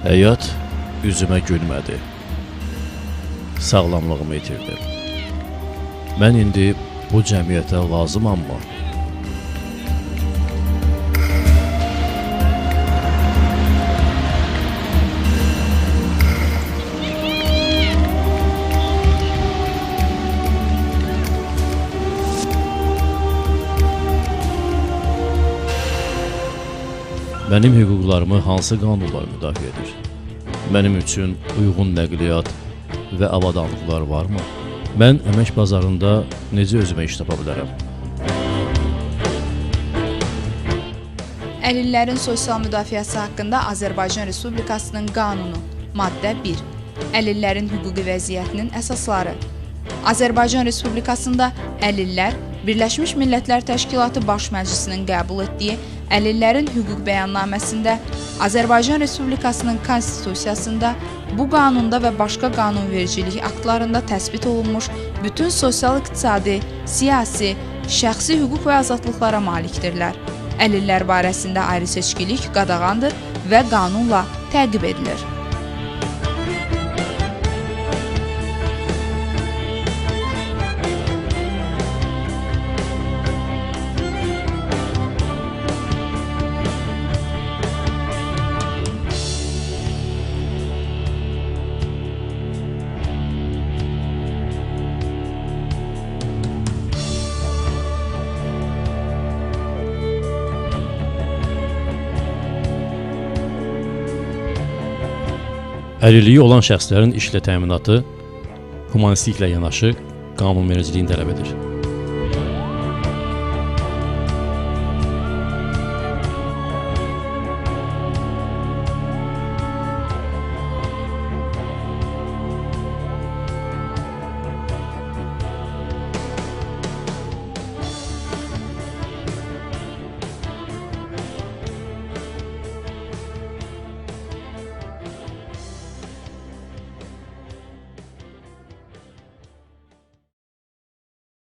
Həyat üzümə gülmədi. Sağlamlığımı itirdim. Mən indi bu cəmiyyətə lazımammı? Mənim hüquqlarımı hansı qanunlar müdafiə edir? Mənim üçün uyğun nəqliyyat və avadanlıqlar varmı? Mən əmək bazarında necə özümə iş tapa bilərəm? Əlillərin sosial müdafiəsi haqqında Azərbaycan Respublikasının qanunu. Maddə 1. Əlillərin hüquqi vəziyyətinin əsasları. Azərbaycan Respublikasında əlillər Birləşmiş Millətlər Təşkilatı Baş Məclisinin qəbul etdiyi Əlillərin hüquq bəyannaməsində, Azərbaycan Respublikasının konstitusiyasında, bu qanunda və başqa qanunvericilik aktlarında təsbit olunmuş bütün sosial-iqtisadi, siyasi, şəxsi hüquq və azadlıqlara malikdirlər. Əlillər barəsində ayrı-seçkilik qadağandır və qanunla təqib edilir. Əlilliyi olan şəxslərin işlə təminatı humanistliklə yanaşı qanunvericiliyin tələb edir.